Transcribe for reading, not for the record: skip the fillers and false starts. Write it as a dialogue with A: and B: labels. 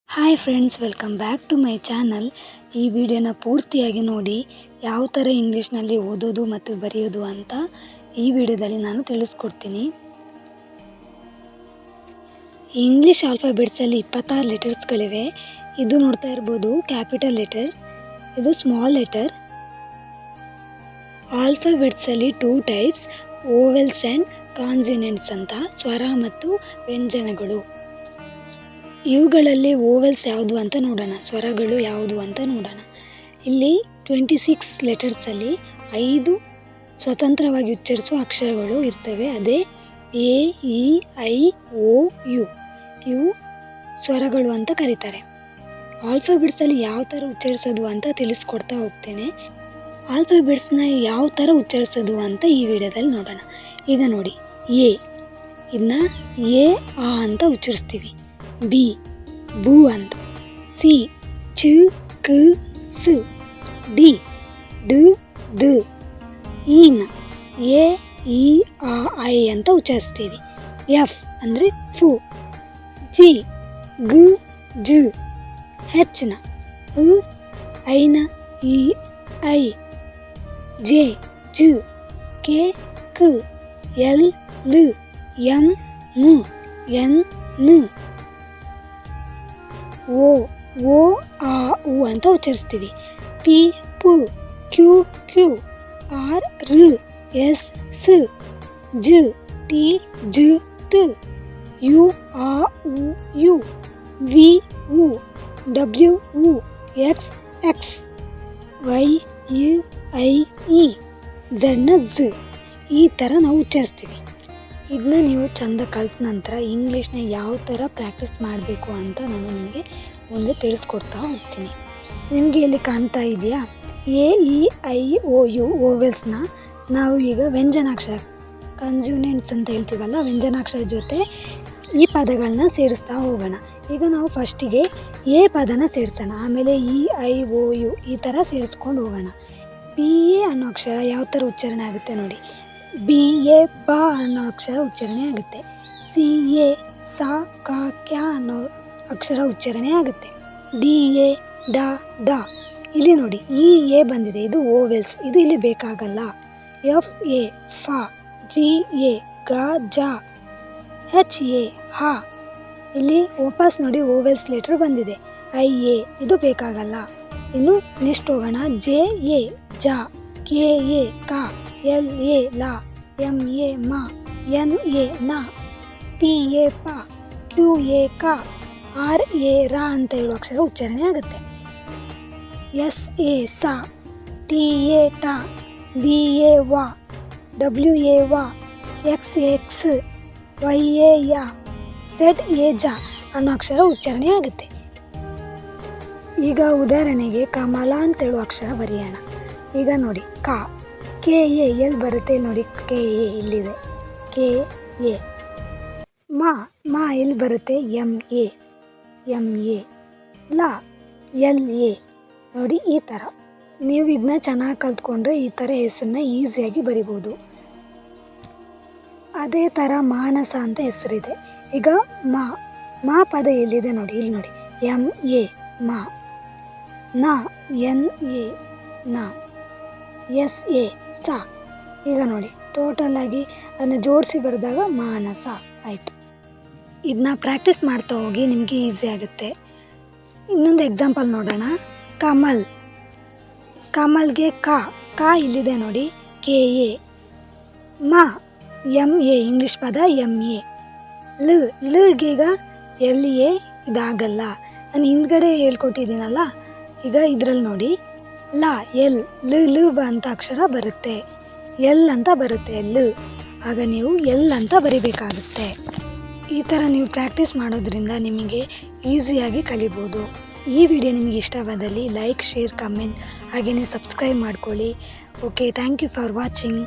A: Hi friends, welcome back to my channel. ಈ ವಿಡಿಯೋನ ಪೂರ್ತಿಯಾಗಿ ನೋಡಿ ಯಾವ ಥರ ಇಂಗ್ಲೀಷ್ನಲ್ಲಿ ಓದೋದು ಮತ್ತು ಬರೆಯೋದು ಅಂತ ಈ ವಿಡಿಯೋದಲ್ಲಿ ನಾನು ತಿಳಿಸ್ಕೊಡ್ತೀನಿ. ಇಂಗ್ಲೀಷ್ ಆಲ್ಫಾಬೆಟ್ಸಲ್ಲಿ 26 ಲೆಟರ್ಸ್ಗಳಿವೆ. ಇದು ನೋಡ್ತಾ ಇರ್ಬೋದು ಕ್ಯಾಪಿಟಲ್ ಲೆಟರ್ಸ್, ಇದು ಸ್ಮಾಲ್ ಲೆಟರ್. ಆಲ್ಫಾಬೆಟ್ಸಲ್ಲಿ 2 ಟೈಪ್ಸ್, ಓವೆಲ್ಸ್ ಆ್ಯಂಡ್ ಕಾನ್ಸನೆಂಟ್ಸ್ ಅಂತ, ಸ್ವರ ಮತ್ತು ವ್ಯಂಜನಗಳು. ಇವುಗಳಲ್ಲಿ ಓವೆಲ್ಸ್ ಯಾವುದು ಅಂತ ನೋಡೋಣ, ಸ್ವರಗಳು ಯಾವುದು ಅಂತ ನೋಡೋಣ. ಇಲ್ಲಿ 26 ಲೆಟರ್ಸಲ್ಲಿ 5 ಸ್ವತಂತ್ರವಾಗಿ ಉಚ್ಚರಿಸುವ ಅಕ್ಷರಗಳು ಇರ್ತವೆ. ಅದೇ A, E, I, O, U. ಇವು ಸ್ವರಗಳು ಅಂತ ಕರೀತಾರೆ. ಆಲ್ಫಾಬೆಟ್ಸಲ್ಲಿ ಯಾವ ಥರ ಉಚ್ಚರಿಸೋದು ಅಂತ ತಿಳಿಸ್ಕೊಡ್ತಾ ಹೋಗ್ತೇನೆ. ಆಲ್ಫಾಬೆಟ್ಸ್ನ ಯಾವ ಥರ ಉಚ್ಚರಿಸೋದು ಅಂತ ಈ ವಿಡಿಯೋದಲ್ಲಿ ನೋಡೋಣ. ಈಗ ನೋಡಿ, ಎ ಇದನ್ನ ಎ ಆ ಅಂತ ಉಚ್ಚರಿಸ್ತೀವಿ. ಬಿ ಬು ಅಂತ. ಸಿ ಚ ಕ ಸ. ಡಿ ಡ ದ. ಇನ ಎ ಇ ಆ ಐ ಅಂತ ಉಚ್ಚರಿಸ್ತೀವಿ. ಎಫ್ ಅಂದರೆ ಫು. ಜಿ ಗ ಜ. ಹೆಚ್ನ ಹ. ಐನ ಇ ಐ. ಜೆ ಜ. ಕೆ ಕ. ಎಲ್ ಲ. ಎಂ ನ. ಎನ್ ನ. ಓ ಆ ಉ ಅಂತ ಉಚ್ಚರಿಸ್ತೀವಿ. ಪಿ ಪು. Q Q. ಆರ್ ರ. ಎಸ್ ಸ. ಜ ಟಿ ಜ ತ. ಯು ಆ ಉ ಯು. ವಿ ಉ. ಡಬ್ಲ್ಯೂ ಉ. X X. ವೈ ಯು ಐ ಇ. ಝಡ್ನ ಝ. ಈ ಥರ ನಾವು ಉಚ್ಚರಿಸ್ತೀವಿ. ಇದನ್ನ ನೀವು ಚೆಂದ ಕಲ್ತ ನಂತರ ಇಂಗ್ಲೀಷ್ನ ಯಾವ ಥರ ಪ್ರಾಕ್ಟೀಸ್ ಮಾಡಬೇಕು ಅಂತ ನಾನು ನಿಮಗೆ ಮುಂದೆ ತಿಳಿಸ್ಕೊಡ್ತಾ ಹೋಗ್ತೀನಿ. ನಿಮಗೆ ಇಲ್ಲಿ ಕಾಣ್ತಾ ಇದೆಯಾ, A E I O U ಓವೆಲ್ಸ್ನ ನಾವು ಈಗ ವ್ಯಂಜನಾಕ್ಷರ ಕನ್ಸೋನೆಂಟ್ಸ್ ಅಂತ ಹೇಳ್ತೀವಲ್ಲ, ವ್ಯಂಜನಾಕ್ಷರ ಜೊತೆ ಈ ಪದಗಳನ್ನ ಸೇರಿಸ್ತಾ ಹೋಗೋಣ. ಈಗ ನಾವು ಫಸ್ಟಿಗೆ ಎ ಪದನ ಸೇರಿಸೋಣ, ಆಮೇಲೆ ಇ ಐ ಓ ಯು ಈ ಥರ ಸೇರಿಸ್ಕೊಂಡು ಹೋಗೋಣ. ಪಿ ಎ ಅನ್ನೋ ಅಕ್ಷರ ಯಾವ ಥರ ಉಚ್ಚಾರಣೆ ಆಗುತ್ತೆ ನೋಡಿ. ಬಿ ಎ ಬ ಅನ್ನೋ ಅಕ್ಷರ ಉಚ್ಚಾರಣೆ ಆಗುತ್ತೆ. ಸಿ ಎ ಸಾ ಕಾ ಕ್ಯಾ ಅನ್ನೋ ಅಕ್ಷರ ಉಚ್ಚಾರಣೆ ಆಗುತ್ತೆ. ಡಿ ಎ ಡ ದ. ಇಲ್ಲಿ ನೋಡಿ, ಇ ಎ ಬಂದಿದೆ, ಇದು ಓವೆಲ್ಸ್, ಇದು ಇಲ್ಲಿ ಬೇಕಾಗಲ್ಲ. ಎಫ್ ಎ ಫ. ಜಿ ಎ ಗ ಜ. ಹೆಚ್ ಎ ಹ. ಇಲ್ಲಿ ವಾಪಸ್ ನೋಡಿ ಓವೆಲ್ಸ್ ಲೆಟರ್ ಬಂದಿದೆ. ಐ ಎ ಇದು ಬೇಕಾಗಲ್ಲ. ಇನ್ನು ನೆಕ್ಸ್ಟ್ ಹೋಗೋಣ. ಜೆ ಎ ಜ. ಕೆ ಎ ಕ. ಎಲ್ ಎ ಲ. ಎಂ ಎ ಮ. ಎನ್ ಎ ನ. ಪಿ ಎ ಪ. ಕ್ಯೂ ಎ ಕ. ಆರ್ ಎ ರ ಅಂತ ಹೇಳುವ ಅಕ್ಷರ ಉಚ್ಚಾರಣೆ ಆಗುತ್ತೆ. ಎಸ್ ಎ ಸ. ಟಿ ಎ ಟ. ಬಿ ಎ ವ. ಡಬ್ಲ್ಯೂ ಎ ವ. X X. ವೈ ಎ ಯ. ಝೆಡ್ ಎ ಜ ಅನ್ನೋ ಅಕ್ಷರ ಉಚ್ಚಾರಣೆ ಆಗುತ್ತೆ. ಈಗ ಉದಾಹರಣೆಗೆ ಕಮಲ ಅಂತ ಹೇಳುವ ಅಕ್ಷರ ಬರೆಯೋಣ. ಈಗ ನೋಡಿ, ಕ. ಕೆ ಎ ಎಲ್ಲಿ ಬರುತ್ತೆ ನೋಡಿ, ಕೆ ಎ ಇಲ್ಲಿದೆ, ಕೆ ಎ. ಮ ಎಲ್ಲಿ ಬರುತ್ತೆ, ಎಮ್ ಎ. M A. ಲ. L A. ನೋಡಿ, ಈ ಥರ ನೀವು ಇದನ್ನ ಚೆನ್ನಾಗಿ ಕಲ್ತ್ಕೊಂಡ್ರೆ ಈ ಥರ ಹೆಸರನ್ನ ಈಸಿಯಾಗಿ ಬರಿಬೋದು. ಅದೇ ಥರ ಮಾನಸ ಅಂತ ಹೆಸರಿದೆ. ಈಗ ಮ ಪದ ಎಲ್ಲಿದೆ ನೋಡಿ, ಇಲ್ಲಿ ನೋಡಿ, ಎಮ್ ಎ ಮ. ನ ಎನ್ ಎ ನ. ಎಸ್ ಎ ಸ. ಈಗ ನೋಡಿ, ಟೋಟಲ್ ಆಗಿ ಅದನ್ನು ಜೋಡಿಸಿ ಬರೆದಾಗ ಮಾನಸ ಆಯಿತು. ಇದನ್ನ ಪ್ರಾಕ್ಟೀಸ್ ಮಾಡ್ತಾ ಹೋಗಿ, ನಿಮಗೆ ಈಸಿ ಆಗುತ್ತೆ. ಇನ್ನೊಂದು ಎಕ್ಸಾಂಪಲ್ ನೋಡೋಣ. ಕಮಲ್. ಕಮಲ್ಗೆ ಕ ಇಲ್ಲಿದೆ ನೋಡಿ, ಕೆ ಎ. ಮ ಎಮ್ ಎ, ಇಂಗ್ಲೀಷ್ ಪದ ಎಮ್ ಎ. ಲ್ಗೆ ಈಗ ಎಲ್ ಎ ಇದಾಗಲ್ಲ, ನಾನು ಹಿಂದ್ಗಡೆ ಹೇಳ್ಕೊಟ್ಟಿದ್ದೀನಲ್ಲ. ಈಗ ಇದರಲ್ಲಿ ನೋಡಿ, ಲ ಎಲ್ ಲ ಅಂತ ಅಕ್ಷರ ಬರುತ್ತೆ, ಎಲ್ ಅಂತ ಬರುತ್ತೆ, ಲ್. ಆಗ ನೀವು ಎಲ್ ಅಂತ ಬರಿಬೇಕಾಗುತ್ತೆ. ಈ ಥರ ನೀವು ಪ್ರಾಕ್ಟೀಸ್ ಮಾಡೋದ್ರಿಂದ ನಿಮಗೆ ಈಸಿಯಾಗಿ ಕಲಿಬೋದು. ಈ ವಿಡಿಯೋ ನಿಮಗೆ ಇಷ್ಟವಾದಲ್ಲಿ ಲೈಕ್, ಶೇರ್, ಕಮೆಂಟ್ ಹಾಗೆಯೇ ಸಬ್ಸ್ಕ್ರೈಬ್ ಮಾಡ್ಕೊಳ್ಳಿ. Okay, thank you for watching.